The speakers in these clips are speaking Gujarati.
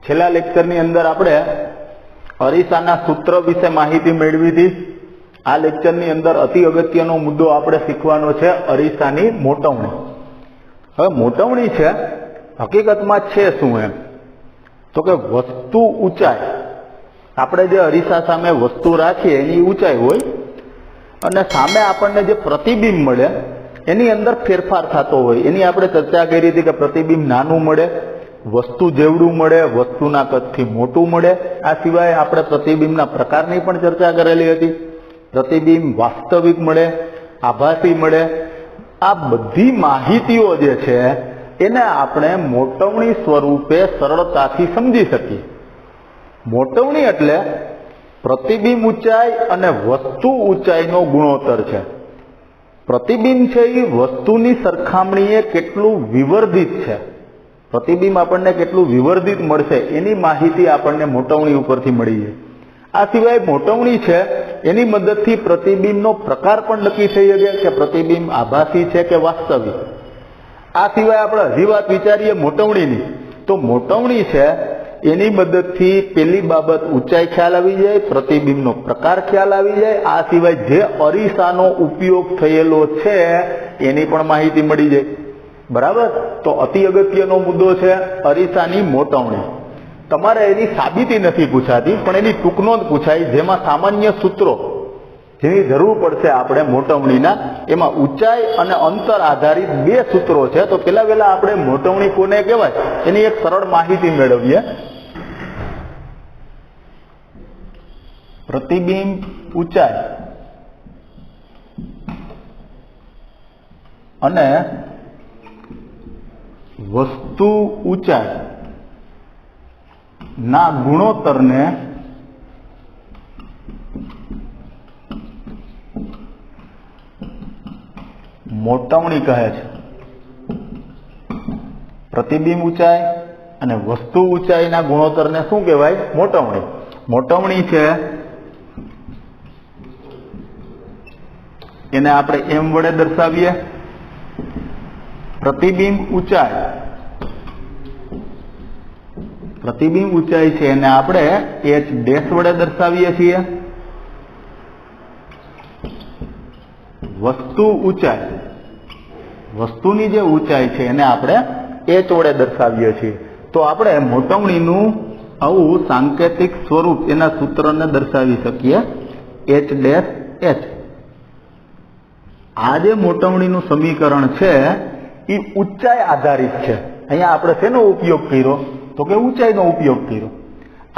છેલ્લા લેક્ચરની અંદર આપણે અરીસાના સૂત્ર વિશે માહિતી મેળવી હતી। આ લેક્ચરની અંદર અતિ અગત્યનો મુદ્દો આપણે શીખવાનો છે અરીસાની મોટવણી। હવે મોટવણી છે હકીકતમાં છે શું એમ તો કે વસ્તુ ઊંચાઈ, આપણે જે અરીસા સામે વસ્તુ રાખીએ એની ઊંચાઈ હોય અને સામે આપણને જે પ્રતિબિંબ મળે એની અંદર ફેરફાર થતો હોય। એની આપણે ચર્ચા કરી હતી કે પ્રતિબિંબ નાનું મળે, વસ્તુ જેવડું મળે, વસ્તુના કદથી મોટું મળે। આ સિવાય આપણે પ્રતિબિંબના પ્રકારની પણ ચર્ચા કરેલી હતી। પ્રતિબિંબ વાસ્તવિક મળે, આભાસી મળે, આ બધી માહિતીઓ જે છે એને આપણે મોટવણી સ્વરૂપે સરળતાથી સમજી શકીએ। મોટવણી એટલે પ્રતિબિંબ ઊંચાઈ અને વસ્તુ ઊંચાઈનો ગુણોત્તર છે। પ્રતિબિંબ છે એ વસ્તુની સરખામણીએ કેટલું વિવર્ધિત છે, પ્રતિબિંબ આપણને કેટલું વિવર્ધિત મળશે એની માહિતી આપણને મોટવણી ઉપરથી મળી જાય। આ સિવાય મોટવણી છે એની મદદથી પ્રતિબિંબનો પ્રકાર પણ નક્કી થઈ શકે કે પ્રતિબિંબ આભાસી છે કે વાસ્તવિક। આ સિવાય આપણે હજી વાત વિચારીએ મોટવણીની, તો મોટવણી છે એની મદદથી પેલી બાબત ઊંચાઈ ખ્યાલ આવી જાય, પ્રતિબિંબનો પ્રકાર ખ્યાલ આવી જાય। આ સિવાય જે અરીસાનો ઉપયોગ થયેલો છે એની પણ માહિતી મળી જાય, બરાબર। તો અતિ અગત્યનો મુદ્દો છે અરીસાની મોટવણી। તમારે એની સાબિતી નથી પૂછાતી પણ એની ટૂંકનોંધ પૂછાય, જેમાં સામાન્ય સૂત્રો જેની જરૂર પડશે આપણે મોટવણીના, એમાં ઊંચાઈ અને અંતર આધારિત બે સૂત્રો છે। તો પેલા આપણે મોટવણી કોને કહેવાય એની એક સરળ માહિતી મેળવીએ। પ્રતિબિંબ ઊંચાઈ અને વસ્તુ ઊંચાઈ ના ગુણોત્તરને મોટવણી કહે છે। પ્રતિબિંબ ઊંચાઈ અને વસ્તુ ઊંચાઈના ગુણોત્તરને શું કહેવાય? મોટવણી। મોટવણી છે એને આપણે એમ વડે દર્શાવીએ, પ્રતિબિંબ ઊંચાઈ, પ્રતિબિંબ ઊંચાઈ છે એને આપણે h ડેશ વડે દર્શાવીએ છીએ। વસ્તુ ઊંચાઈ, વસ્તુની જે ઊંચાઈ છે એને આપણે h વડે દર્શાવીએ છીએ। તો આપણે મોટવણીનું આવું સાંકેતિક સ્વરૂપ એના સૂત્રને દર્શાવી શકીએ h ડેશ h। આ જે મોટવણીનું સમીકરણ છે એ ઊંચાઈ આધારિત છે। અહીંયા આપણે શેનો ઉપયોગ કર્યો તો કે ઊંચાઈનો ઉપયોગ કર્યો।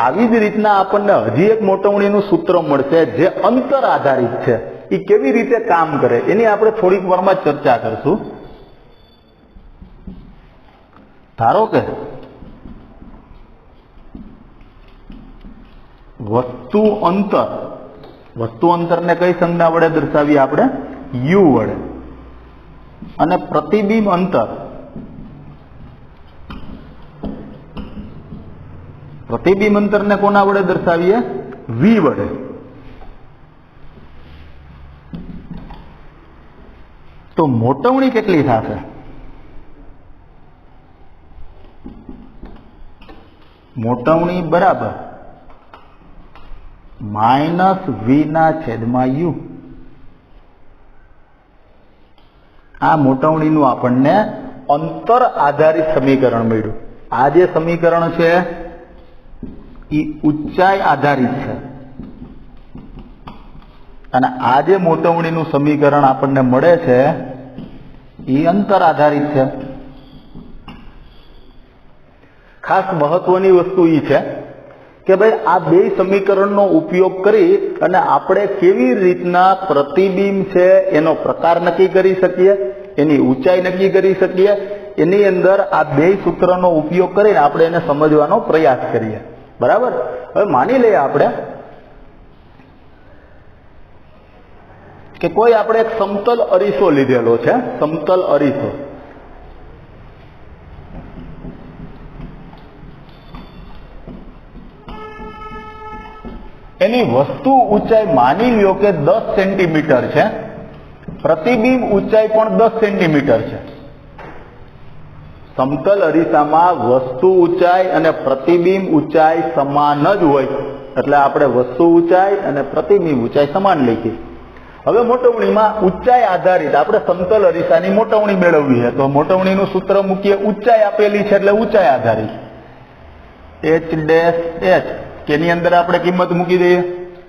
આવી જ રીતના આપણને હજી એક મોટવણીનું સૂત્ર મળશે જે અંતર આધારિત છે। એ કેવી રીતે કામ કરે એની આપણે થોડીક વારમાં ચર્ચા કરશું। ધારો કે વસ્તુ અંતરને કઈ સંજ્ઞા વડે દર્શાવીએ આપણે? u વડે। અને પ્રતિબિંબ અંતર, પ્રતિબિંબ અંતરને કોના વડે દર્શાવીએ? v વડે। તો મોટવણી કેટલી થશે? મોટવણી બરાબર -v/u। આ મોટવણીનું આપણને અંતર આધારિત સમીકરણ મળ્યું। આ જે સમીકરણ છે એ ઊંચાઈ આધારિત છે અને આ જે મોટવણીનું સમીકરણ આપણને મળે છે એ અંતર આધારિત છે। ખાસ મહત્વની વસ્તુ એ છે કે ભાઈ આ બે સમીકરણનો ઉપયોગ કરી અને આપણે કેવી રીતના પ્રતિબિંબ છે એનો પ્રકાર નક્કી કરી શકીએ, એની ઊંચાઈ નક્કી કરી શકીએ, એની અંદર આ બે સૂત્રનો ઉપયોગ કરીને આપણે એને સમજવાનો પ્રયાસ કરીએ, બરાબર। હવે માની લઈએ આપણે કે કોઈ આપણે એક સમતલ અરીસો લીધેલો છે, સમતલ અરીસો। એની વસ્તુ ઊંચાઈ માની લ્યો કે 10 સેન્ટીમીટર છે, પ્રતિબિંબ ઊંચાઈ પણ 10 સેન્ટીમીટર છે। સમતલ અરીસામાં વસ્તુ ઊંચાઈ અને પ્રતિબિંબ ઊંચાઈ સમાન જ હોય એટલે આપણે વસ્તુ ઊંચાઈ અને પ્રતિબિંબ ઊંચાઈ સમાન લખીએ. હવે મોટવણીમાં ઊંચાઈ આધારિત આપણે સમતલ અરીસાની મોટવણી મેળવવી છે તો મોટવણીનું સૂત્ર મૂકીએ. ઊંચાઈ આપેલી છે એટલે ઊંચાઈ આધારિત h ડેશ h કેની અંદર આપણે કિંમત મૂકી દઈએ.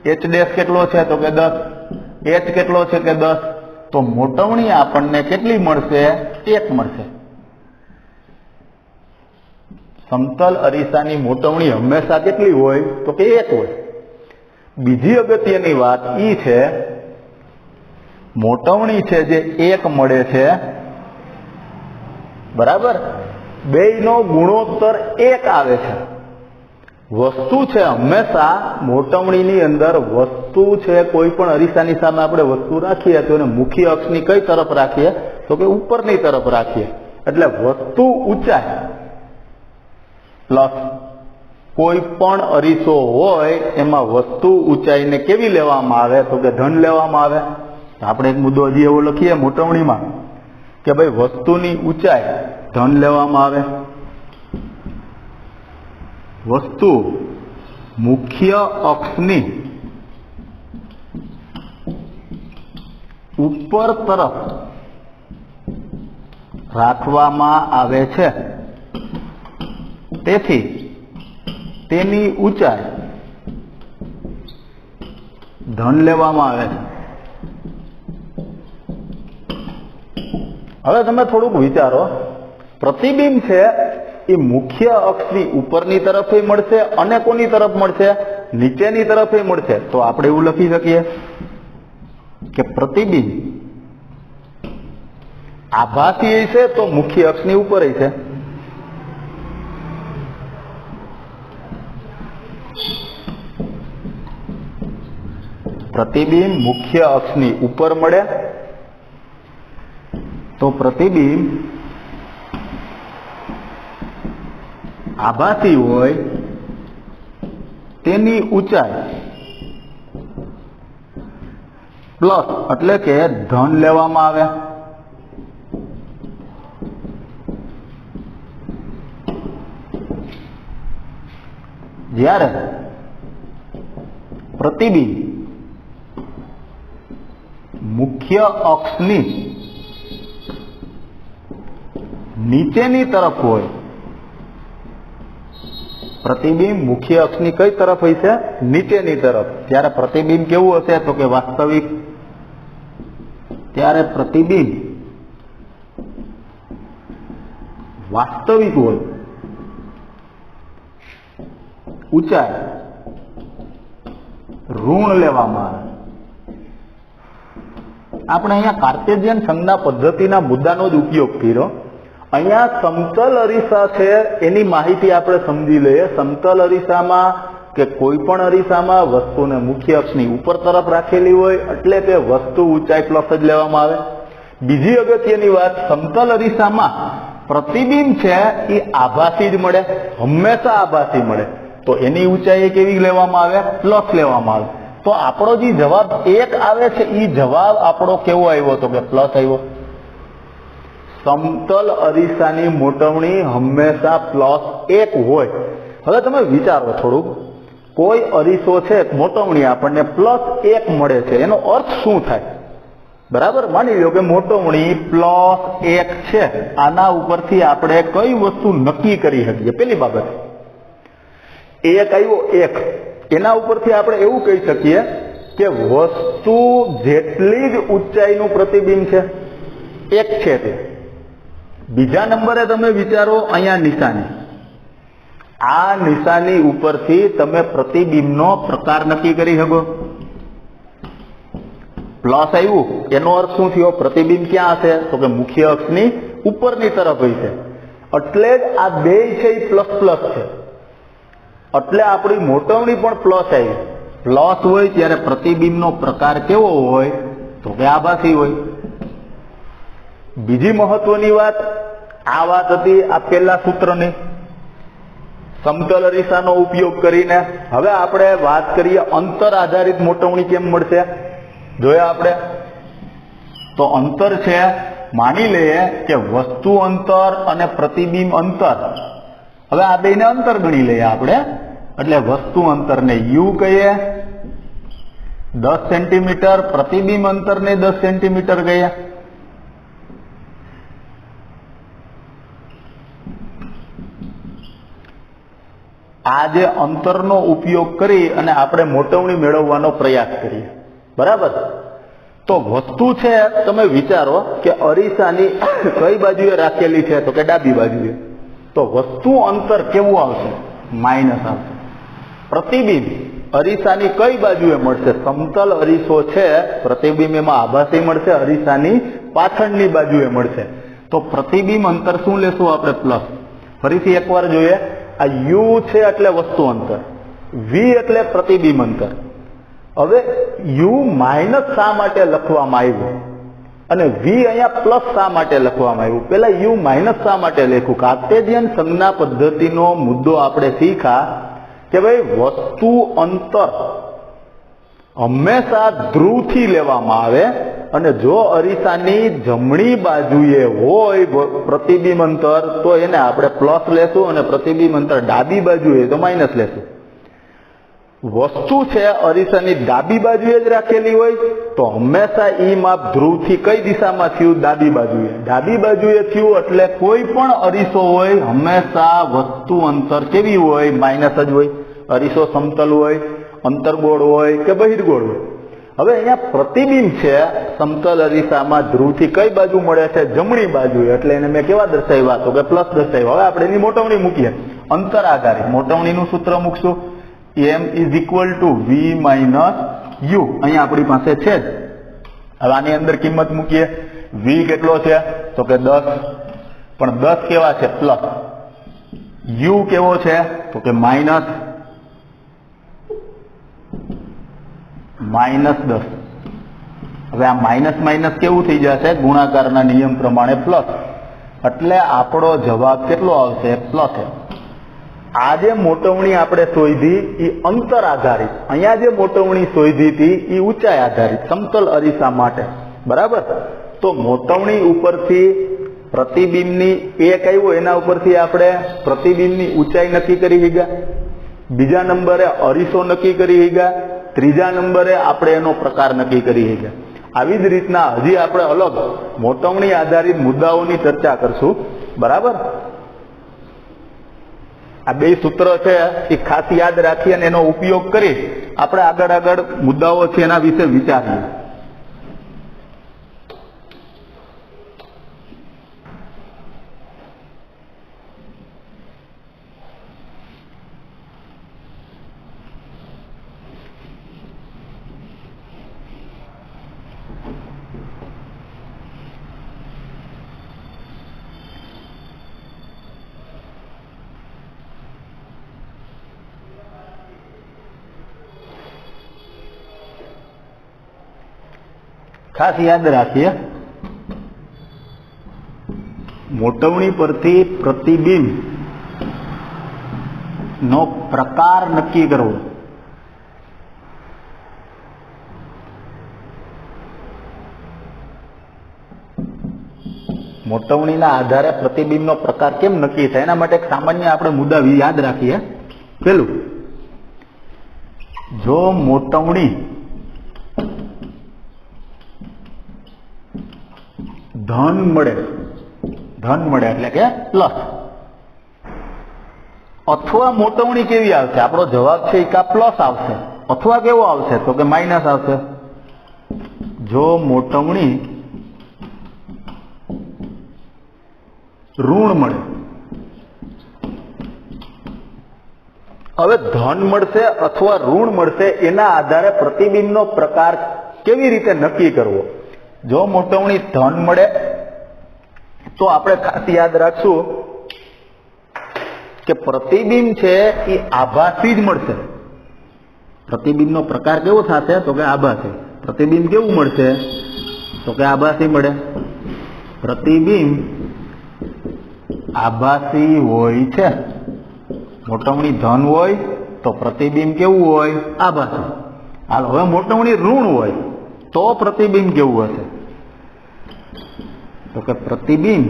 h ડેશ કેટલો છે તો કે 10, h કેટલો છે કે 10, તો મોટવણી આપણને કેટલી મળશે? 1 મળશે. સમતલ અરીસાની મોટવણી હંમેશા કેટલી હોય તો કે 1 હોય. બીજી અગત્યની વાત ઈ છે મોટવણી છે જે 1 મળે છે બરાબર, બેયનો ગુણોત્તર 1 આવે છે. વસ્તુ છે હંમેશા મોટવણીની અંદર વસ્તુ છે કોઈ પણ અરીસાની સામે આપણે વસ્તુ રાખીએ તો એને મુખ્ય અક્ષની કઈ તરફ રાખીએ તો કે ઉપરની તરફ રાખીએ. એટલે વસ્તુ ઊંચાઈ પ્લસ કોઈ પણ અરીસો હોય એમાં વસ્તુ ઊંચાઈને કેવી લેવામાં આવે તો કે ધન લેવામાં આવે. આપણે એક મુદ્દો હજી એવો લખીએ મોટવણીમાં કે ભાઈ વસ્તુની ઊંચાઈ ધન લેવામાં આવે. વસ્તુ મુખ્ય અક્ષની ઉપર તરફ રાખવામાં આવે છે તેથી તેની ઊંચાઈ ધન લેવામાં આવે છે. હવે તમે થોડુંક વિચારો, પ્રતિબિંબ છે એ મુખ્ય અક્ષની ઉપરની તરફે મળશે અને કોની તરફ મળશે? નીચેની તરફે મળશે. તો આપણે એવું લખી શકીએ કે પ્રતિબિંબ આભાસી હશે તો મુખ્ય અક્ષની ઉપર હશે. પ્રતિબિંબ મુખ્ય અક્ષની ઉપર મળે તો પ્રતિબિંબ આભાસી હોય તેની ઊંચાઈ પ્લસ એટલે કે ધન લેવામાં આવે. જ્યારે પ્રતિબિંબ મુખ્ય અક્ષની નીચેની તરફ હોય, પ્રતિબિંબ મુખ્ય અક્ષની કઈ તરફ હોય છે? નીચેની તરફ. ત્યારે પ્રતિબિંબ કેવું હશે તો કે વાસ્તવિક. ત્યારે પ્રતિબિંબ વાસ્તવિક હોય, ઊંચાઈ ઋણ લેવામાં આવે. આપણે અહીંયા કાર્ટેશિયન સંજ્ઞા પદ્ધતિના મુદ્દાનો જ ઉપયોગ કર્યો. અહીંયા સમતલ અરીસા છે એની માહિતી આપણે સમજી લઈએ. સમતલ અરીસામાં કે કોઈ પણ અરીસામાં વસ્તુને મુખ્ય અક્ષની ઉપર તરફ રાખેલી હોય એટલે કે વસ્તુ ઊંચાઈ પ્લસ જ લેવામાં આવે. બીજી અગત્યની વાત, સમતલ અરીસામાં પ્રતિબિંબ છે એ આભાસી જ મળે, હંમેશા આભાસી મળે. તો એની ઊંચાઈ કેવી લેવામાં આવે? પ્લસ લેવામાં આવે. તો આપણો જે જવાબ 1 આવે છે એ જવાબ આપણો કેવો આવ્યો તો કે પ્લસ આવ્યો. સમતલ અરીસાની મોટવણી હંમેશા +1 હોય. હવે તમે વિચારો થોડુંક, કોઈ અરીસો છે મોટવણી આપણને +1 મળે છે, એનો અર્થ શું થાય? બરાબર, માની લો કે મોટવણી +1 છે. આના ઉપરથી આપણે કઈ વસ્તુ નક્કી કરી શકીએ? પેલી બાબત 1 આવ્યો 1, એના ઉપરથી આપણે એવું કહી શકીએ કે વસ્તુ જેટલી જ ઊંચાઈનું પ્રતિબિંબ છે 1 છે તે. બીજા નંબરે તમે વિચારો, અહીંયા નિશાની, આ નિશાની ઉપરથી તમે પ્રતિબિંબનો પ્રકાર નક્કી કરી શકો. પ્લસ આવ્યું એનો અર્થ શું થયો? પ્રતિબિંબ ક્યાં હશે તો કે મુખ્ય અક્ષની ઉપરની તરફ હશે. એટલે જ આ બે છે એ પ્લસ છે. એટલે આપણી મોટવણી પણ પ્લસ આવી. પ્લસ હોય ત્યારે પ્રતિબિંબનો પ્રકાર કેવો હોય તો કે આભાસી હોય. બીજી મહત્વની વાત, આ વાત હતી આ પેલા સૂત્રની સમતલ અરીસાનો ઉપયોગ કરીને. હવે આપણે વાત કરીએ અંતર આધારિત મોટવણી કેમ મળશે. જોયા આપણે તો અંતર છે માની લઈએ કે વસ્તુ અંતર અને પ્રતિબિંબ અંતર, હવે આ બેને અંતર ગણી લઈએ આપણે, એટલે વસ્તુ અંતરને u કહીએ 10 સેન્ટીમીટર, પ્રતિબિંબ અંતરને 10 સેન્ટીમીટર કહીએ. આ જે અંતરનો ઉપયોગ કરી અને આપણે મોટવણી મેળવવાનો પ્રયાસ કરીએ, બરાબર. તો વસ્તુ છે, તમે વિચારો કે અરીસાની કઈ બાજુએ રાખેલી છે, તો કે ડાબી બાજુએ. તો વસ્તુ અંતર કેવું આવશે? માઇનસ આવશે. પ્રતિબિંબ અરીસાની કઈ બાજુએ મળશે? સમતલ અરીસો છે, પ્રતિબિંબ એમાં આભાસી મળશે, અરીસાની પાછળની બાજુએ મળશે. તો પ્રતિબિંબ અંતર શું લેશું આપણે? પ્લસ. ફરીથી એકવાર જોઈએ, આ u છે એટલે વસ્તુ અંતર, v એટલે પ્રતિબિંબ અંતર. હવે u માઇનસ શા માટે લખવામાં આવ્યું અને v અહીંયા પ્લસ શા માટે લખવામાં આવ્યું? પેલા u માઇનસ શા માટે લખ્યું? કાર્ટેશિયન સંજ્ઞા પદ્ધતિનો મુદ્દો આપણે શીખા કે ભાઈ વસ્તુ અંતર હંમેશા ધ્રુવથી લેવામાં આવે, અને જો અરીસાની જમણી બાજુએ હોય પ્રતિબિંબ અંતર તો એને આપણે પ્લસ લેશું, અને પ્રતિબિંબ અંતર ડાબી બાજુએ તો માઇનસ લેશું. વસ્તુ છે અરીસાની ડાબી બાજુએ જ રાખેલી હોય તો હંમેશા ઈ માપ ધ્રુવથી કઈ દિશામાં થયું? ડાબી બાજુએ. ડાબી બાજુએ થયું એટલે કોઈ પણ અરીસો હોય હંમેશા વસ્તુ અંતર કેવી હોય? માઇનસ જ હોય. અરીસો સમતલ હોય, અંતરગોળ હોય કે બહિર્ગોળ હોય. હવે અહીંયા પ્રતિબિંબ છે સમતલ અરીસામાં ધ્રુવથી કઈ બાજુ મળે છે? જમણી બાજુએ. એટલે એને મેં કેવા દર્શાવ્યા? તો કે પ્લસ દર્શાવ્યા. હવે આપણે એની મોટવણી મૂકીએ, અંતર આધારિત મોટવણીનું સૂત્ર મૂકશું, m is equal to v minus u. અહીંયા આપણી પાસે છે જ. હવે આની અંદર કિંમત મૂકીએ. v કેટલો છે? તો કે 10, પણ 10 કેવા છે? પ્લસ. u કેવો છે? તો કે માઇનસ -10. હવે આ માઇનસ માઇનસ કેવું થઈ જશે? ગુણાકારના નિયમ પ્રમાણે પ્લસ. એટલે આપણો જવાબ કેટલો આવશે? પ્લસ. આ જે મોટવણી આપણે શોધી એ અંતર આધારિત, અહીંયા જે મોટવણી શોધી હતી એ ઊંચાઈ આધારિત સમતલ અરીસા માટે, બરાબર. તો મોટવણી ઉપરથી પ્રતિબિંબની એક આવ્યું, એના ઉપરથી આપણે પ્રતિબિંબની ઊંચાઈ નક્કી કરી ગયા, બીજા નંબરે અરીસો નક્કી કરી ગયા, ત્રીજા નંબરે આપણે એનો પ્રકાર નક્કી કરી ગયા. આવી જ રીતના હજી આપણે અલગ મોટવણી આધારિત મુદ્દાઓની ચર્ચા કરશું, બરાબર. આ બે સૂત્ર છે એ ખાસ યાદ રાખી અને એનો ઉપયોગ કરી આપણે આગળ મુદ્દાઓ છે એના વિશે વિચારીએ. ખાસ યાદ રાખીએ, મોટવણી પરથી પ્રતિબિંબ નો પ્રકાર નક્કી કરવો. મોટવણીના આધારે પ્રતિબિંબનો પ્રકાર કેમ નક્કી થાય એના માટે એક સામાન્ય આપણે મુદ્દા યાદ રાખીએ. પેલું, જો મોટવણી ધન મળે એટલે કે પ્લસ, અથવા મોટવણી કેવી આવશે? આપણો જવાબ છે કા પ્લસ આવશે, અથવા કેવો આવશે? તો કે માઇનસ આવશે. જો મોટવણી ઋણ મળે, હવે ધન મળશે અથવા ઋણ મળશે એના આધારે પ્રતિબિંબનો પ્રકાર કેવી રીતે નક્કી કરવો? જો મોટવણી ધન મળે તો આપણે ખાસ યાદ રાખશું કે પ્રતિબિંબ છે એ આભાસી જ મળશે. પ્રતિબિંબનો પ્રકાર કેવો થશે? તો કે આભાસી. પ્રતિબિંબ કેવું મળશે? તો કે આભાસી મળે. પ્રતિબિંબ આભાસી હોય છે. મોટવણી ધન હોય તો પ્રતિબિંબ કેવું હોય? આભાસી. હાલ, હવે મોટવણી ઋણ હોય તો પ્રતિબિંબ કેવું હશે? તો કે પ્રતિબિંબ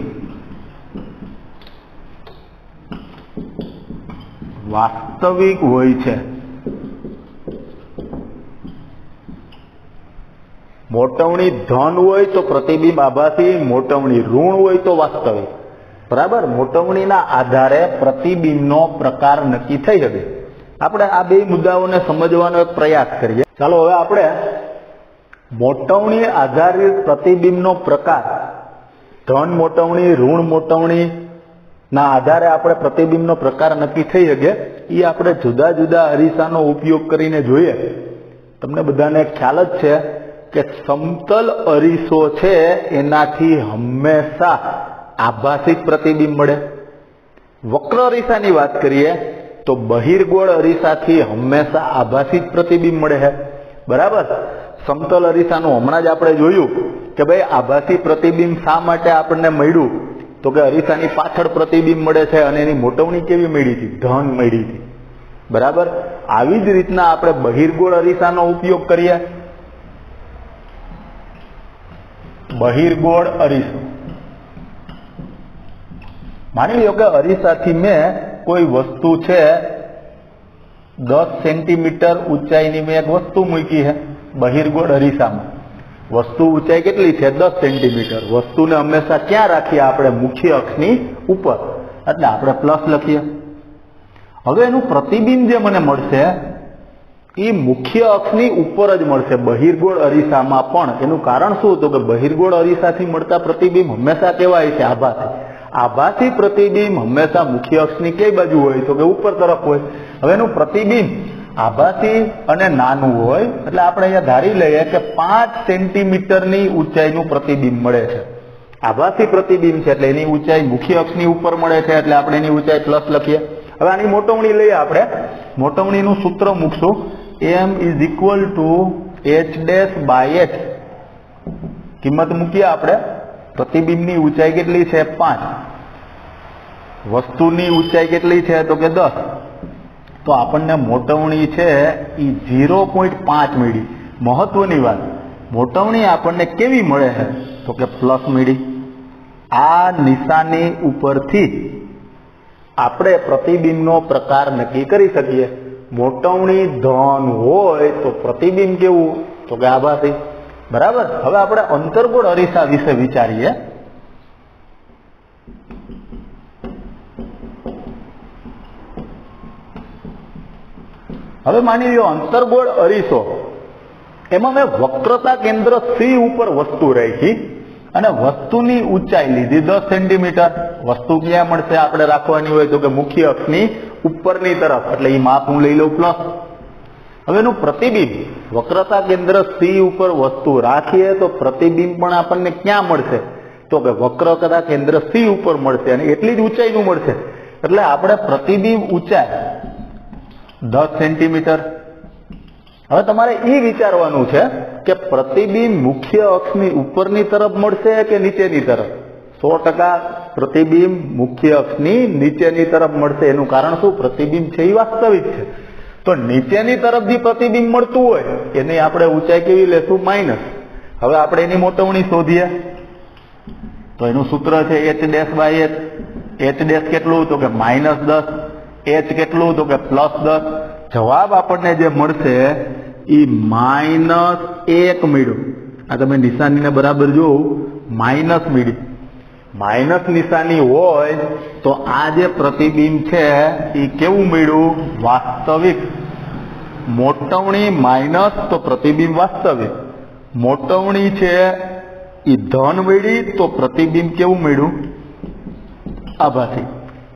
વાસ્તવિક હોય છે. મોટવણી ધન હોય તો પ્રતિબિંબ આભાસી, મોટવણી ઋણ હોય તો વાસ્તવિક. બરાબર. મોટવણીના આધારે પ્રતિબિંબનો પ્રકાર નક્કી થઈ શકે. આપણે આ બે મુદ્દાઓને સમજવાનો એક પ્રયાસ કરીએ. ચાલો હવે આપણે મોટવણી આધારિત પ્રતિબિંબનો પ્રકાર, ધન મોટવણી, ઋણ મોટવણી ના આધારે આપણે પ્રતિબિંબનો પ્રકાર નક્કી થઈ શકે એ આપણે જુદા જુદા અરીસાનો ઉપયોગ કરીને જોઈએ. તમને બધાને ખ્યાલ જ છે કે સમતલ અરીસો છે એનાથી હંમેશા આભાસી પ્રતિબિંબ મળે. વક્ર અરીસાની વાત કરીએ તો બહિર્ગોળ અરીસાથી હંમેશા આભાસી પ્રતિબિંબ મળે છે. બરાબર. સમતલ અરીસાનું હમણાં જ આપણે જોયું કે ભાઈ આભાસી પ્રતિબિંબ શા માટે આપણને મળ્યું, તો કે અરીસાની પાછળ પ્રતિબિંબ મળે છે અને એની મોટવણી કેવી મળી હતી? ધન મળી હતી. બરાબર. આવી જ રીતના આપણે બહિર્ગોળ અરીસાનો ઉપયોગ કરીએ. બહિર્ગોળ અરીસો, માની લો કે અરીસાથી મેં કોઈ વસ્તુ છે 10 સેન્ટીમીટર ઊંચાઈની મેં એક વસ્તુ મૂકી છે બહિર્ગોળ અરીસામાં. વસ્તુ ઊંચાઈ કેટલી છે? 10 સેન્ટીમીટર. વસ્તુને હંમેશા ક્યાં રાખીએ આપણે? મુખ્ય અક્ષની ઉપર. એટલે આપણે પ્લસ લખીએ. હવે એનું પ્રતિબિંબ જે મને મળશે એ મુખ્ય અક્ષની ઉપર જ મળશે બહિર્ગોળ અરીસામાં પણ. એનું કારણ શું? તો કે બહિર્ગોળ અરીસાથી મળતા પ્રતિબિંબ હંમેશા કેવા હોય છે? આભાસી. આભાસી પ્રતિબિંબ હંમેશા મુખ્ય અક્ષની કઈ બાજુ હોય? તો કે ઉપર તરફ હોય. હવે એનું પ્રતિબિંબ આભાસી અને નાનું હોય એટલે આપણે અહીંયા ધારી લઈએ કે 5 સેન્ટીમીટરની ઊંચાઈનું પ્રતિબિંબ મળે છે. આભાસી પ્રતિબિંબ છે એટલે એની ઊંચાઈ મુખ્ય અક્ષની ઉપર મળે છે એટલે આપણે એની ઊંચાઈ પ્લસ લખીએ. હવે આની મોટવણી લઈએ આપણે. મોટવણીનું સૂત્ર મૂકશું. m = h'/h. કિંમત મૂકીએ આપણે. પ્રતિબિંબની ઊંચાઈ કેટલી છે? 5. વસ્તુની ઊંચાઈ કેટલી છે? તો કે 10. તો આપણને મોટવણી છે એ 0.5 મળી. મહત્વની વાત, મોટવણી આપણને કેવી મળે છે? તો કે પ્લસ મળી. આ નિશાની ઉપરથી આપણે પ્રતિબિંબનો પ્રકાર નક્કી કરી શકીએ. મોટવણી ધન હોય તો પ્રતિબિંબ કેવું? તો કે આભાસી. બરાબર. હવે આપણે અંતર્ગોળ અરીસા વિશે વિચારીએ. હવે માની લો અંતર્ગોળ અરીસો, એમાં મેં વક્રતા કેન્દ્ર C ઉપર વસ્તુ રાખી અને વસ્તુની ઊંચાઈ લીધી 10 સેન્ટીમીટર. વસ્તુ ક્યાં મળશે આપણે રાખવાની હોય? તો કે મુખ્ય અક્ષની ઉપરની તરફ. એટલે એ માપ હું લઈ લઉં પ્લસ. હવે એનું પ્રતિબિંબ, વક્રતા કેન્દ્ર C ઉપર વસ્તુ રાખીએ તો પ્રતિબિંબ પણ આપણને ક્યાં મળશે? તો કે વક્રતા કેન્દ્ર C ઉપર મળશે અને એટલી જ ઊંચાઈનું મળશે. એટલે આપણે પ્રતિબિંબ ઊંચાઈ 10 સેન્ટીમીટર. હવે તમારે એ વિચારવાનું છે કે પ્રતિબિંબ મુખ્ય અક્ષની ઉપરની તરફ મળશે કે નીચેની તરફ? 100% પ્રતિબિંબ મુખ્ય અક્ષની નીચેની તરફ મળશે. એનું કારણ શું? પ્રતિબિંબ છે એ વાસ્તવિક છે. તો નીચેની તરફ જે પ્રતિબિંબ મળતું હોય એની આપણે ઊંચાઈ કેવી લેશું? માઇનસ. હવે આપણે એની મોટવણી શોધીએ તો એનું સૂત્ર છે h'/h. h' કેટલું? તો કે -10. h કેટલું? તો કે +10. જવાબ આપણને જે મળશે એ -1 મળ્યું. આ તમે નિશાનીને બરાબર જોવું, માઇનસ મળી. માઇનસ નિશાની હોય તો આ જે પ્રતિબિંબ છે એ કેવું મળ્યું? વાસ્તવિક. મોટવણી માઇનસ તો પ્રતિબિંબ વાસ્તવિક. મોટવણી છે એ ધન મળી તો પ્રતિબિંબ કેવું મળ્યું? આભાસી.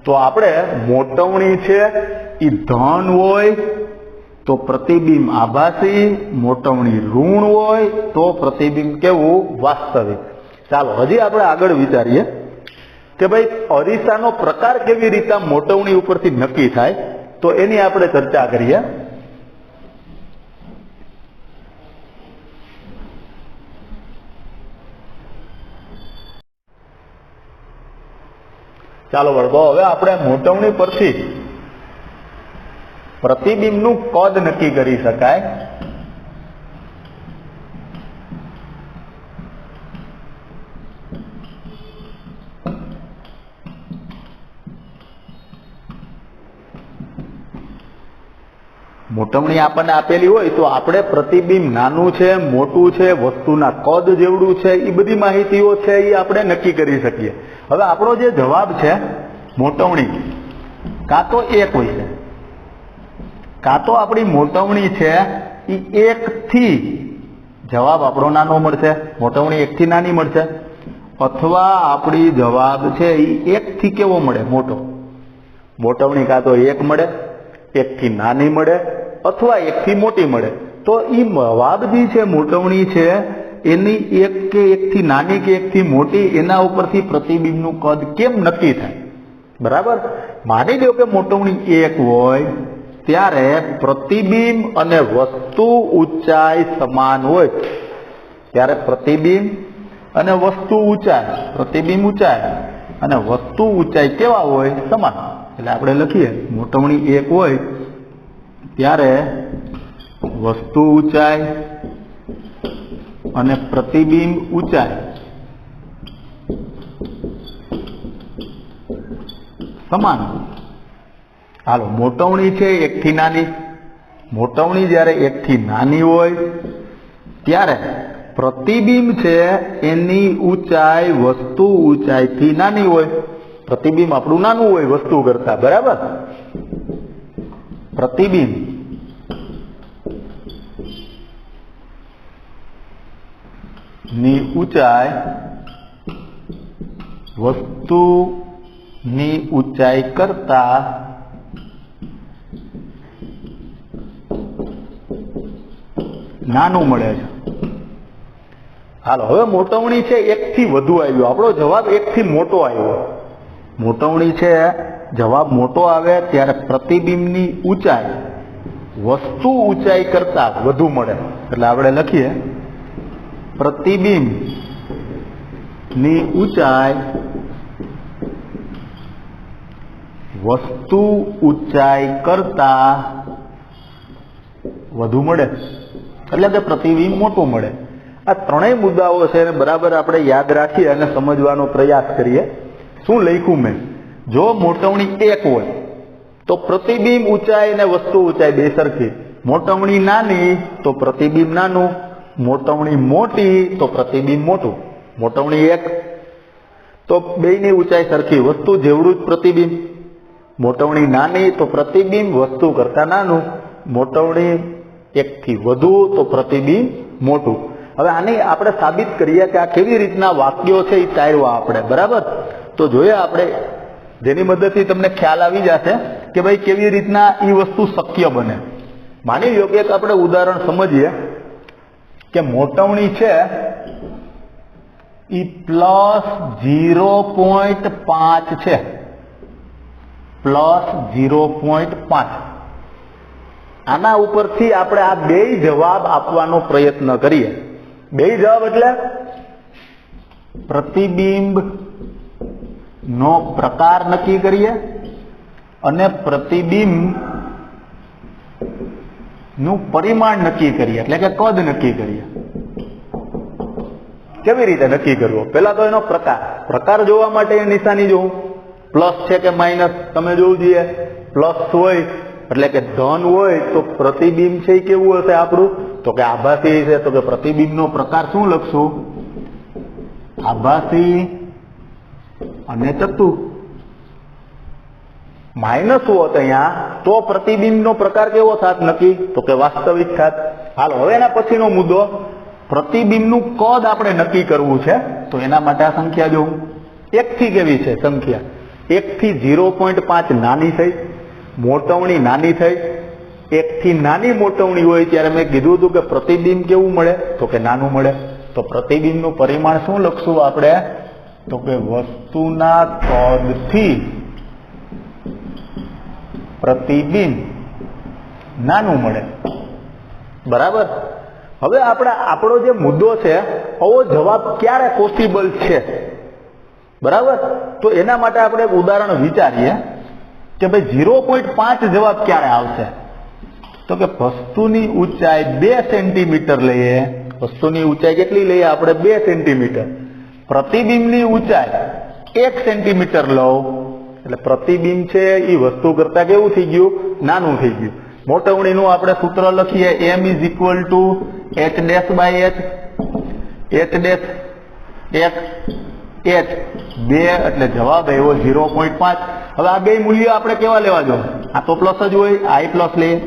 તો આપણે મોટવણી છે એ ધન હોય તો પ્રતિબિંબ આભાસી, મોટવણી ઋણ હોય તો પ્રતિબિંબ કેવું? વાસ્તવિક. ચાલો હજી આપણે આગળ વિચારીએ કે ભાઈ અરીસાનો પ્રકાર કેવી રીતે મોટવણી ઉપરથી નક્કી થાય, તો એની આપણે ચર્ચા કરીએ. ચાલો વર્ગો, હવે આપણે મોટવણી પરથી પ્રતિબિંબનું કદ નક્કી કરી શકાય. મોટવણી આપણને આપેલી હોય તો આપણે પ્રતિબિંબ નાનું છે, મોટું છે, વસ્તુના કદ જેવડું છે, એ બધી માહિતીઓ છે એ આપણે નક્કી કરી શકીએ. હવે આપણો જે જવાબ છે મોટવણી કાં તો 1 હોય છે, કાં તો આપણી મોટવણી છે એ 1 થી જવાબ આપણો નાનો મળશે, મોટવણી 1 થી નાની મળશે, અથવા આપણી જવાબ છે એ 1 થી કેવો મળે, મોટો. મોટવણી કાં તો 1 મળે, 1 થી નાની મળે, અથવા 1 થી મોટી મળે. તો એ જવાબ જે છે મોટવણી છે એની 1 કે 1 થી નાની કે 1 થી મોટી એના ઉપરથી પ્રતિબિંબનું કદ કેમ નક્કી થાય? બરાબર. માની લો કે મોટવણી 1 હોય ત્યારે પ્રતિબિંબ અને વસ્તુ ઊંચાઈ સમાન હોય, ત્યારે પ્રતિબિંબ અને વસ્તુ ઊંચાઈ, પ્રતિબિંબ ઊંચાઈ અને વસ્તુ ઊંચાઈ કેવા હોય? સમાન. એટલે આપણે લખીએ મોટવણી 1 હોય ત્યારે વસ્તુ ઊંચાઈ અને પ્રતિબિંબ ઊંચાઈ સમાન. હાલો, મોટવણી છે 1 થી નાની. મોટવણી જ્યારે 1 થી નાની હોય ત્યારે પ્રતિબિંબ છે એની ઊંચાઈ વસ્તુ ઊંચાઈથી નાની હોય. પ્રતિબિંબ આપણું નાનું હોય વસ્તુ કરતા, બરાબર. પ્રતિબિંબ ની ઊંચાઈ વસ્તુની ઊંચાઈ કરતા નાનું મળે છે. હાલો, હવે મોટવણી છે 1 થી વધુ આવ્યો, આપણો જવાબ 1 થી મોટો આવ્યો. મોટવણી છે જવાબ મોટો આવે ત્યારે પ્રતિબિંબની ઊંચાઈ વસ્તુ ઊંચાઈ કરતા વધુ મળે. એટલે આપણે લખીએ પ્રતિબિંબ ની ઊંચાઈ વસ્તુ ઊંચાઈ કરતા વધુ મળે, એટલે કે પ્રતિબિંબ મોટું મળે. આ ત્રણેય મુદ્દાઓ છે એને બરાબર આપણે યાદ રાખીએ અને સમજવાનો પ્રયાસ કરીએ. શું લખ્યું મેં? જો મોટવણી 1 હોય તો પ્રતિબિંબ ઊંચાઈ અને વસ્તુ ઊંચાઈ બે સરખી. મોટવણી નાની તો પ્રતિબિંબ નાનું, મોટવણી મોટી તો પ્રતિબિંબ મોટું. મોટવણી 1 તો બેયની ઊંચાઈ સરખી, વસ્તુ જેવડું જ પ્રતિબિંબ. મોટવણી નાની તો પ્રતિબિંબ વસ્તુ કરતા નાનું, મોટવણી 1 થી વધુ તો પ્રતિબિંબ મોટું. હવે આની આપણે સાબિત કરીએ કે આ કેવી રીતના વાક્યો છે એ તારવા આપણે, બરાબર. તો જોઈએ આપણે, જેની મદદથી તમને ખ્યાલ આવી જશે કે ભાઈ કેવી રીતના એ વસ્તુ શક્ય બને. માની લો કે આપણે ઉદાહરણ સમજીએ કે મોટવણી છે એ +0.5 છે, +0.5. આના ઉપરથી આપણે આ બે જવાબ આપવાનો પ્રયત્ન કરીએ. બે જવાબ એટલે પ્રતિબિંબ નો પ્રકાર નક્કી કરીએ અને પ્રતિબિંબ નું પરિમાણ નક્કી કરીએ, એટલે કે કદ નક્કી કરીએ. કેવી રીતે નક્કી કરવો? પેલા તો એનો પ્રકાર જોવા માટે નિશાની જોવું, પ્લસ છે કે માઇનસ તમે જોવું જોઈએ. પ્લસ હોય એટલે કે ધન હોય તો પ્રતિબિંબ છે એ કેવું હશે આપણું? તો કે આભાસી છે. તો કે પ્રતિબિંબનો પ્રકાર શું લખશું? આભાસી અને ચતુર. માઇનસ હોત અહીંયા તો પ્રતિબિંબનો પ્રકાર કેવો થાત નક્કી? તો કે વાસ્તવિક થાત. હાલો, હવે એના પછીનો મુદ્દો, પ્રતિબિંબનું કદ આપણે નક્કી કરવું છે. તો એના માટે આ સંખ્યા જોઉં. 1 થી કેવી છે સંખ્યા? 1 થી 0.5 નાની થઈ, મોટવણી નાની થઈ. 1 થી નાની મોટવણી હોય ત્યારે મેં કીધું હતું કે પ્રતિબિંબ કેવું મળે? તો કે નાનું મળે. તો પ્રતિબિંબનું પરિમાણ શું લખશું આપણે? તો કે વસ્તુના કદથી પ્રતિબિંબ નાનું મળે, બરાબર. હવે આપણો જે મુદ્દો છે આવો જવાબ ક્યારે પોસિબલ છે, બરાબર. તો એના માટે આપણે એક ઉદાહરણ વિચારીએ કે ભાઈ 0.5 જવાબ ક્યારે આવશે? તો કે વસ્તુની ઊંચાઈ 2 સેન્ટીમીટર લઈએ. વસ્તુની ઊંચાઈ કેટલી લઈએ આપણે? 2 સેન્ટીમીટર. પ્રતિબિંબની ઊંચાઈ 1 સેન્ટીમીટર લો એટલે પ્રતિબિંબ છે એ વસ્તુ કરતા કેવું થઈ ગયું? નાનું થઈ ગયું. મોટવણીનું આપણે સૂત્ર લખીએ m = h dash by h, h dash h 2 એટલે જવાબ આવ્યો 0.5. હવે આ બે મૂલ્યો આપણે કેવા લેવા જો? આ તો પ્લસ જ હોય, આ પ્લસ લઈએ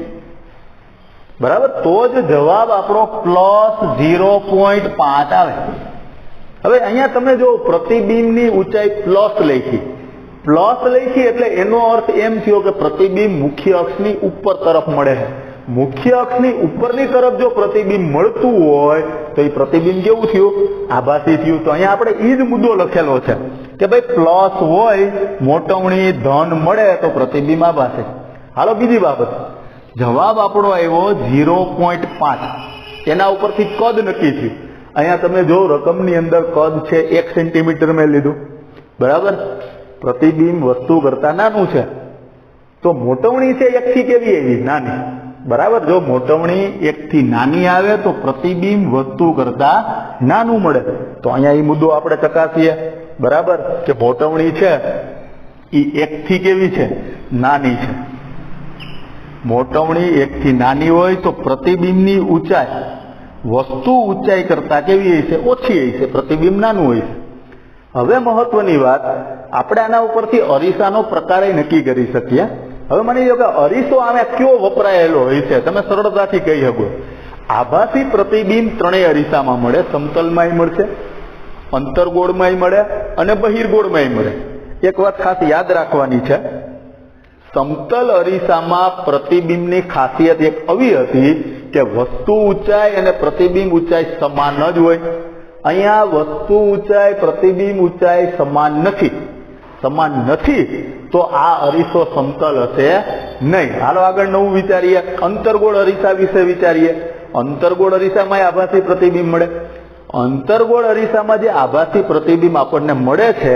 બરાબર, તો જ જવાબ આપણો પ્લસ 0.5 આવે. હવે અહીંયા તમે જો પ્રતિબિંબની ઊંચાઈ પ્લસ લખી એટલે એનો અર્થ એમ થયો કે પ્રતિબિંબ મુખ્ય અક્ષની ઉપર તરફ મળે છે. મુખ્ય અક્ષની ઉપરની તરફ જો પ્રતિબિંબ મળતું હોય તો એ પ્રતિબિંબ કેવું થયું? આભાસી થયું. તો અહીંયા આપણે એ જ મુદ્દો લખેલો છે કે ભાઈ પ્લસ હોય, મોટવણી ધન મળે તો પ્રતિબિંબ આભાસી. હાલો બીજી બાબત, જવાબ આપણો આવ્યો 0.5. એના ઉપરથી કદ નક્કી થયું. અહીંયા તમે જો રકમની અંદર કદ છે 1 સેન્ટીમીટર મેં લીધું બરાબર. પ્રતિબિંબ વસ્તુ કરતા નાનું છે તો મોટવણી છે 1 થી કેવી આવી? નાની બરાબર. જો મોટવણી 1 થી નાની આવે તો પ્રતિબિંબ વસ્તુ કરતા નાનું મળે. તો અહીંયા એ મુદ્દો આપણે ચકાસીએ બરાબર કે મોટવણી છે એ 1 થી કેવી છે? નાની છે. મોટવણી 1 થી નાની હોય તો પ્રતિબિંબની ઊંચાઈ વસ્તુ ઊંચાઈ કરતા કેવી હશે? ઓછી હશે. પ્રતિબિંબ નાનું હોય છે. હવે મહત્વની વાત, આપણે આના ઉપરથી અરીસાનો પ્રકાર નક્કી કરી શકીએ. હવે માની લો કે અરીસો આમે કયો વપરાયેલો હોય છે, તમે સરળતાથી કહી શકો. આભાસી પ્રતિબિંબ ત્રણેય અરીસામાં મળે. સમતલમાંય મળશે, અંતરગોળમાંય મળે અને બહિર્ગોળમાંય મળે. એક વાત ખાસ યાદ રાખવાની છે, સમતલ અરીસામાં પ્રતિબિંબની ખાસિયત એક આવી હતી કે વસ્તુ ઊંચાઈ અને પ્રતિબિંબ ઊંચાઈ સમાન જ હોય. અહીંયા વસ્તુ ઊંચાઈ પ્રતિબિંબ ઊંચાઈ સમાન નથી તો આ અરીસો સમતલ હશે નહીં. હાલો આગળ નવું વિચારીએ, અંતરગોળ અરીસા વિશે વિચારીએ. અંતરગોળ અરીસામાં આભાસી પ્રતિબિંબ મળે. અંતરગોળ અરીસામાં જે આભાસી પ્રતિબિંબ આપણને મળે છે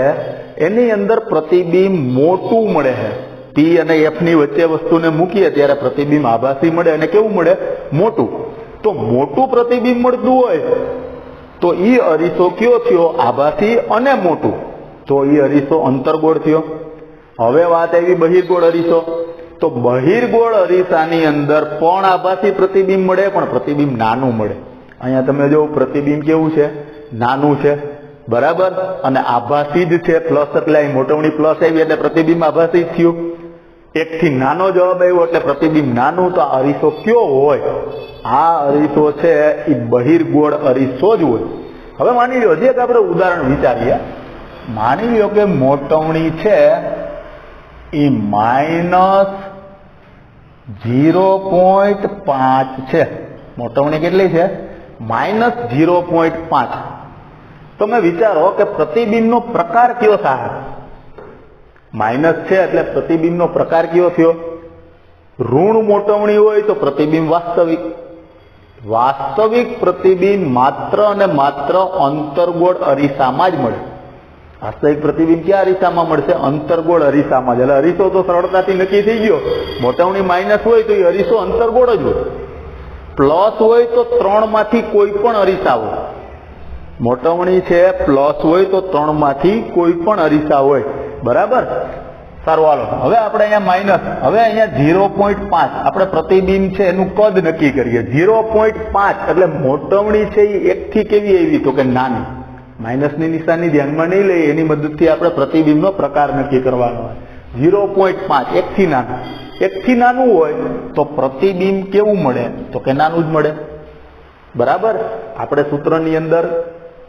એની અંદર પ્રતિબિંબ મોટું મળે છે. P અને F ની વચ્ચે વસ્તુને મૂકીએ ત્યારે પ્રતિબિંબ આભાસી મળે અને કેવું મળે? મોટું. તો મોટું પ્રતિબિંબ મળતું હોય તો ઈ અરીસો કયો થયો? આભાસી અને મોટું. તો ઈ અરીસો અંતરગોળ થયો. હવે વાત આવી બહિર્ગોળ અરીસો. તો બહિર્ગોળ અરીસાની અંદર પણ આભાસી પ્રતિબિંબ મળે પણ પ્રતિબિંબ નાનું મળે. અહીંયા તમે જો પ્રતિબિંબ કેવું છે? નાનું છે બરાબર, અને આભાસી જ છે. પ્લસ એટલે અહીં મોટવણી પ્લસ આવી એટલે પ્રતિબિંબ આભાસી થયું. 1 થી નાનો જવાબ આવ્યો એટલે પ્રતિબિંબ નાનું. તો આ અરીસો કયો હોય? આ અરીસો છે એ બહિર્ગોળ અરીસો જ હોય. હવે માની લો હજી એક આપણે ઉદાહરણ વિચારીએ. માની લો કે મોટવણી છે એ -0.5 છે. મોટવણી કેટલી છે? -0.5. તમે વિચારો કે પ્રતિબિંબનો પ્રકાર કયો થાય? માઇનસ છે એટલે પ્રતિબિંબનો પ્રકાર કયો થયો? ઋણ મોટવણી હોય તો પ્રતિબિંબ વાસ્તવિક પ્રતિબિંબ માત્ર અને માત્ર અંતરગોળ અરીસામાં જ મળે. વાસ્તવિક પ્રતિબિંબ ક્યાં અરીસામાં મળશે? અંતરગોળ અરીસામાં જ. એટલે અરીસો તો સરળતાથી નક્કી થઈ ગયો. મોટવણી માઇનસ હોય તો એ અરીસો અંતરગોળ જ હોય. પ્લસ હોય તો 3 માંથી કોઈ પણ અરીસા હોય. મોટવણી છે પ્લસ હોય તો 3 માંથી કોઈ પણ અરીસા હોય બરાબર. સારું હાલો, હવે આપણે અહીંયા માઇનસ, હવે અહીંયા 0.5 આપણે પ્રતિબિંબ છે એનું કદ નક્કી કરીએ. 0.5 એટલે મોટવણી છે એ 1 થી કેવી આવી? તો કે નાની. માઇનસની નિશાની ધ્યાનમાં નહીં લઈએ, એની મદદથી આપણે પ્રતિબિંબનો પ્રકાર નક્કી કરવાનો હોય. 0.5 1 થી નાનું. 1 થી નાનું હોય તો પ્રતિબિંબ કેવું મળે? તો કે નાનું જ મળે બરાબર. આપણે સૂત્રની અંદર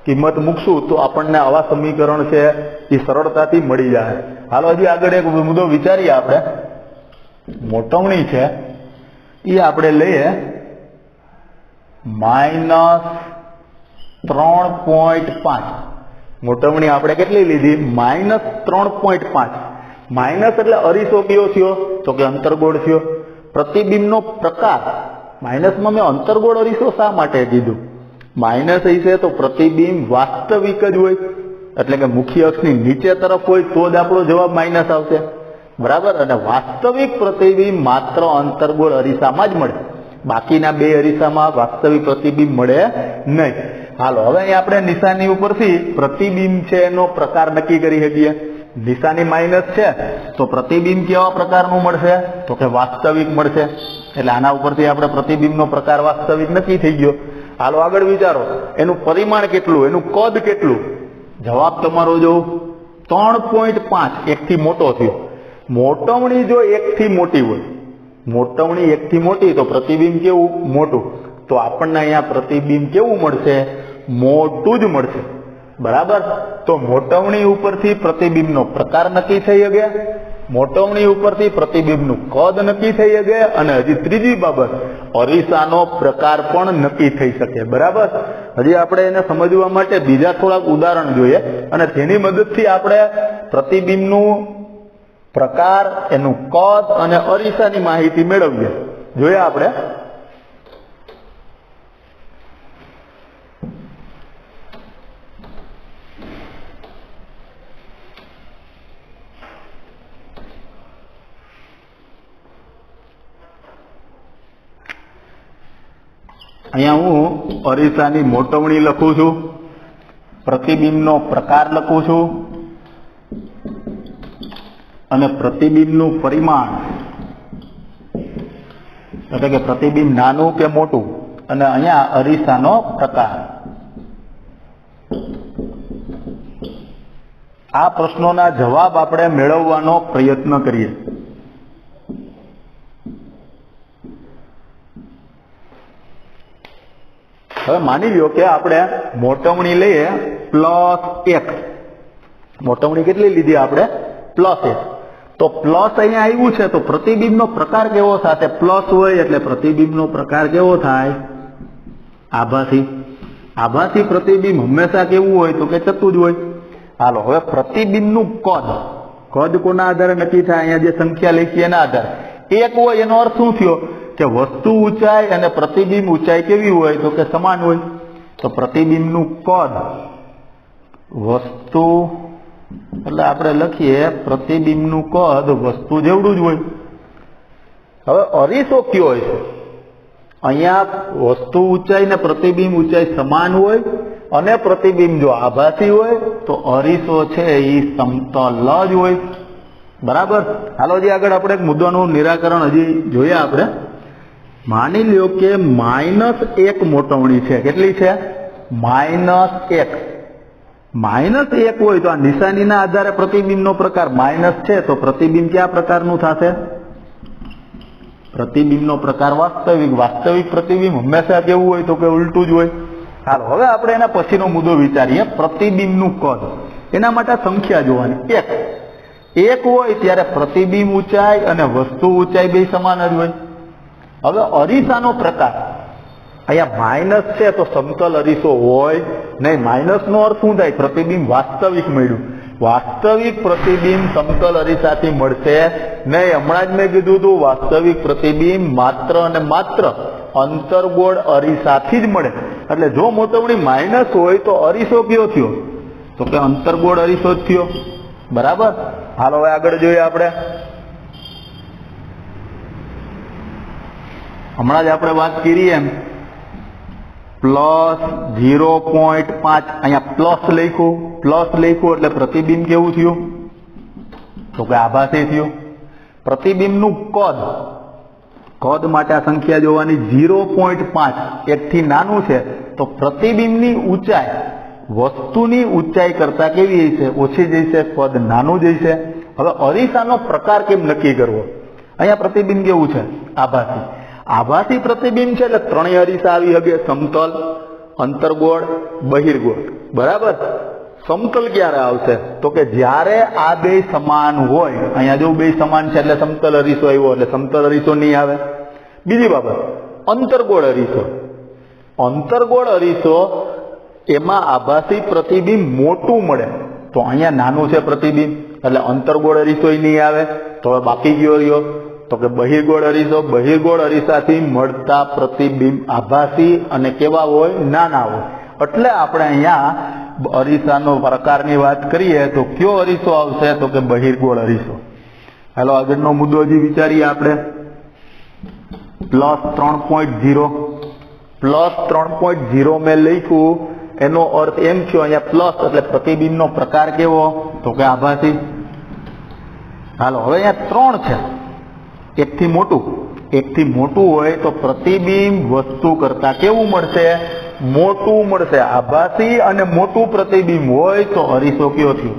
કિંમત મૂકશું તો આપણને આવા સમીકરણ છે એ સરળતાથી મળી જાય. હાલો હજી આગળ એક મુદ્દો વિચારીએ. આપણે મોટવણી છે એ આપણે લઈએ -3.5. મોટવણી આપણે કેટલી લીધી? -3.5. માઇનસ એટલે અરીસો કયો થયો? તો કે અંતરગોળ થયો. પ્રતિબિંબનો પ્રકાર માઇનસમાં મેં અંતરગોળ અરીસો શા માટે કીધું? માઇનસ હશે તો પ્રતિબિંબ વાસ્તવિક જ હોય એટલે કે મુખ્ય અક્ષની નીચે તરફ હોય તો જ આપણો જવાબ માઇનસ આવશે બરાબર. અને વાસ્તવિક પ્રતિબિંબ માત્ર અંતરગોળ અરીસામાં જ મળે. બાકીના બે અરીસામાં વાસ્તવિક પ્રતિબિંબ મળે નહીં. હાલો હવે અહીં આપણે નિશાની ઉપરથી પ્રતિબિંબ છે એનો પ્રકાર નક્કી કરી શકીએ. નિશાની માઇનસ છે તો પ્રતિબિંબ કેવા પ્રકારનું મળશે? તો કે વાસ્તવિક મળશે. એટલે આના ઉપરથી આપણે પ્રતિબિંબનો પ્રકાર વાસ્તવિક નક્કી થઈ ગયો. હાલો આગળ વિચારો, એનું પરિમાણ કેટલું, એનું કદ કેટલું? જવાબ તમારો જો 3.5, 1 થી મોટો થયો. મોટવણી જો 1 થી મોટી હોય, મોટવણી 1 થી મોટી તો પ્રતિબિંબ કેવું? મોટું. તો આપણને અહીંયા પ્રતિબિંબ કેવું મળશે? મોટું જ મળશે. બરાબર. તો મોટવણી ઉપરથી પ્રતિબિંબનો પ્રકાર નક્કી થઈ શકે, મોટવણી ઉપરથી પ્રતિબિંબનું કદ નક્કી થઈ શકે, અને હજી ત્રીજી બાબત અરીસાનો પ્રકાર પણ નક્કી થઈ શકે. બરાબર. હજી આપણે એને સમજવા માટે બીજા થોડાક ઉદાહરણ જોઈએ, અને તેની મદદથી આપણે પ્રતિબિંબનું પ્રકાર, એનું કદ અને અરીસાની માહિતી મેળવીએ. જોઈએ આપણે. અહીંયા હું અરીસાની મોટવણી લખું છું, પ્રતિબિંબનો પ્રકાર લખું છું, અને પ્રતિબિંબનું પરિમાણ એટલે કે પ્રતિબિંબ નાનું કે મોટું, અને અહીંયા અરીસાનો પ્રકાર. આ પ્રશ્નોના જવાબ આપણે મેળવવાનો પ્રયત્ન કરીએ. હવે માની લ્યો કે આપણે મોટવણી લઈએ +1. મોટવણી કેટલી લીધી આપણે? +1. તો પ્લસ અહીંયા આવ્યું છે તો પ્રતિબિંબનો પ્રકાર કેવો થશે? પ્લસ હોય એટલે પ્રતિબિંબનો પ્રકાર કેવો થાય? આભાસી. આભાસી પ્રતિબિંબ હંમેશા કેવું હોય? તો કે ચતું જ હોય. હાલો હવે પ્રતિબિંબનું કદ. કદ કોના આધારે નક્કી થાય? અહીંયા જે સંખ્યા લખી એના આધારે. 1 હોય એનો અર્થ શું થયો? કે વસ્તુ ઊંચાઈ અને પ્રતિબિંબ ઊંચાઈ કેવી હોય? તો કે સમાન હોય. તો પ્રતિબિંબનું કદ વસ્તુ એટલે આપણે લખીએ પ્રતિબિંબનું કદ વસ્તુ જેવડું જ હોય. હવે અરીસો કયો હોય છે? અહીંયા વસ્તુ ઊંચાઈ ને પ્રતિબિંબ ઊંચાઈ સમાન હોય, અને પ્રતિબિંબ જો આભાસી હોય તો અરીસો છે એ સમતલ જ હોય. બરાબર. હાલો હજી આગળ આપણે એક મુદ્દાનું નિરાકરણ હજી જોઈએ આપણે. માની લ્યો કે -1 મોટવણી છે. કેટલી છે? -1. -1 હોય તો આ નિશાનીના આધારે પ્રતિબિંબનો પ્રકાર માઇનસ છે, તો પ્રતિબિંબ કયા પ્રકારનું થશે? પ્રતિબિંબનો પ્રકાર વાસ્તવિક. વાસ્તવિક પ્રતિબિંબ હંમેશા કેવું હોય? તો કે ઉલટું જ હોય. હાલો હવે આપણે એના પછીનો મુદ્દો વિચારીએ, પ્રતિબિંબનું કદ. એના માટે સંખ્યા જોવાની. 1 હોય ત્યારે પ્રતિબિંબ ઊંચાઈ અને વસ્તુ ઊંચાઈ બે સમાન જ હોય. હવે અરીસાનો પ્રકાર, અહીંયા માઇનસ છે તો સમતલ અરીસો હોય નહીં. માઇનસનો અર્થ શું થાય? પ્રતિબિંબ વાસ્તવિક મળ્યું. વાસ્તવિક પ્રતિબિંબ સમતલ અરીસાથી મળશે નહીં. હમણાં જ મેં કીધું હતું વાસ્તવિક પ્રતિબિંબ માત્ર અને માત્ર અંતર્ગોળ અરીસાથી જ મળે. એટલે જો મોટવણી માઇનસ હોય તો અરીસો કયો થયો? તો કે અંતર્ગોળ અરીસો જ થયો. બરાબર. હાલો હવે આગળ જોઈએ આપણે. હમણાં જ આપણે વાત કરી એમ +0.5, અહીંયા પ્લસ લખ્યું એટલે પ્રતિબિંબ કેવું થયું? તો કે આભાસી થયું. પ્રતિબિંબનું કદ માટે આ સંખ્યા જોવાની 0.5, 1 થી નાનું છે તો પ્રતિબિંબની ઊંચાઈ વસ્તુની ઊંચાઈ કરતા કેવી હશે? ઓછી જશે, કદ નાનું જશે. હવે અરીસાનો પ્રકાર કેમ નક્કી કરવો? અહીંયા પ્રતિબિંબ કેવું છે? આભાસી. આભાસી પ્રતિબિંબ છે એટલે 3 અરીસા આવી શકે: સમતલ, અંતર્ગોળ, બહિર્ગોળ. બરાબર. સમતલ ક્યારે આવશે? તો કે જ્યારે આ બે સમાન હોય. અહીંયા જો બે સમાન છે એટલે સમતલ અરીસો આવ્યો, એટલે સમતલ અરીસો નહીં આવે. બીજી બાબત, અંતર્ગોળ અરીસો. અંતર્ગોળ અરીસો એમાં આભાસી પ્રતિબિંબ મોટું મળે, તો અહીંયા નાનું છે પ્રતિબિંબ એટલે અંતર્ગોળ અરીસો નહીં આવે. તો હવે બાકી કયો રહ્યો? તો કે બહિર્ગોળ અરીસો. બહિર્ગોળ અરીસાથી મળતા પ્રતિબિંબ આભાસી અને કેવા હોય? નાના હોય. એટલે આપણે અહીંયા અરીસાનો પ્રકારની વાત કરીએ તો કયો અરીસો આવશે? તો કે બહિર્ગોળ અરીસો. હાલો આગળનો મુદ્દો હજી વિચારીએ આપણે. +3.0. +3.0 મેં લખ્યું, એનો અર્થ એમ થયો અહીંયા પ્લસ એટલે પ્રતિબિંબનો પ્રકાર કેવો? તો કે આભાસી. હાલો હવે અહીંયા 3 છે, એકથી મોટું. એકથી મોટું હોય તો પ્રતિબિંબ વસ્તુ કરતા કેવું મળશે? મોટું મળશે. આભાસી અને મોટું પ્રતિબિંબ હોય તો અરીસો કયો થયો?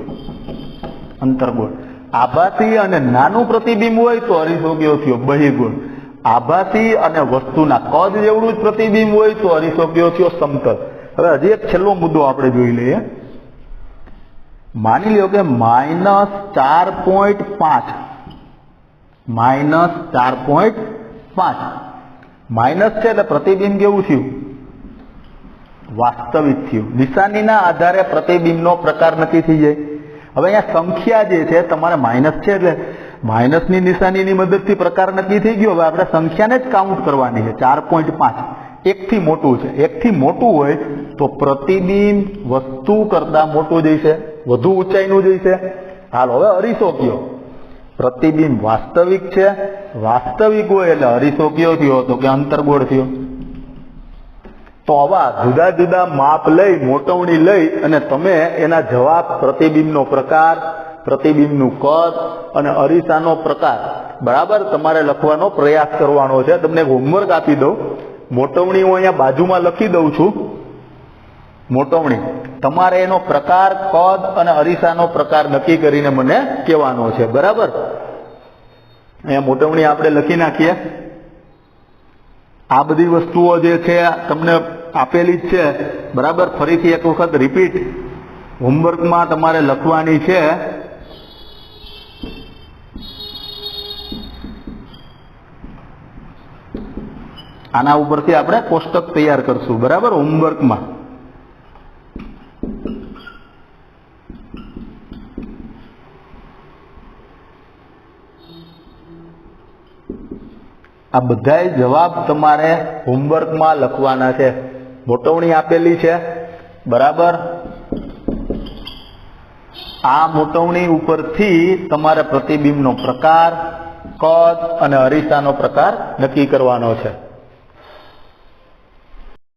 અંતર્ગોળ. આભાસી અને નાનું પ્રતિબિંબ હોય તો અરીસો કયો થયો? બહિર્ગોળ. આભાસી અને વસ્તુના કદ જેવડું જ પ્રતિબિંબ હોય તો અરીસો કયો થયો? સમતલ. હવે હજી એક છેલ્લો મુદ્દો આપણે જોઈ લઈએ. માની લ્યો કે -4.5 -4.5 માઇનસ છે એટલે પ્રતિબિંબ કેવું થયું? વાસ્તવિક થયું. નિશાનીના આધારે પ્રતિબિંબનો પ્રકાર નક્કી થઈ જાય. હવે અહીંયા સંખ્યા જે છે તમારે માઇનસ છે એટલે માઇનસની નિશાનીની મદદથી પ્રકાર નક્કી થઈ ગયો. હવે આપણે સંખ્યાને જ કાઉન્ટ કરવાની છે. 4.5 એકથી મોટું છે. એકથી મોટું હોય તો પ્રતિબિંબ વસ્તુ કરતા મોટું જઈશે, વધુ ઊંચાઈનું જઈશે. હાલ હવે અરીસો કયો? પ્રતિબિંબ વાસ્તવિક છે. વાસ્તવિક હોય એટલે અરીસો કયો થયો? તો કે અંતર્ગોળ થયો. તો આવા જુદા જુદા માપ લઈ, મોટવણી લઈ અને તમે એના જવાબ, પ્રતિબિંબનો પ્રકાર, પ્રતિબિંબનું કદ અને અરીસાનો પ્રકાર બરાબર તમારે લખવાનો પ્રયાસ કરવાનો છે. તમને હોમવર્ક આપી દઉં. મોટવણી હું અહીંયા બાજુમાં લખી દઉં છું. મોટવણી તમારે એનો પ્રકાર, કદ અને અરીસાનો પ્રકાર નક્કી કરીને મને કહેવાનો છે. બરાબર? અહીંયા મોટવણી આપણે લખી નાખીએ. આ બધી વસ્તુઓ જે છે તમને આપેલી જ છે. બરાબર? ફરીથી એક વખત રિપીટ હોમવર્કમાં તમારે લખવાની છે. આના ઉપરથી આપણે કોષ્ટક તૈયાર કરશું. બરાબર? હોમવર્કમાં આ બધાય જવાબ તમારે હોમવર્કમાં લખવાના છે. મોટવણી આપેલી છે. બરાબર? આ મોટવણી ઉપરથી તમારે પ્રતિબિંબનો પ્રકાર, કદ અને અરીસાનો પ્રકાર નક્કી કરવાનો છે.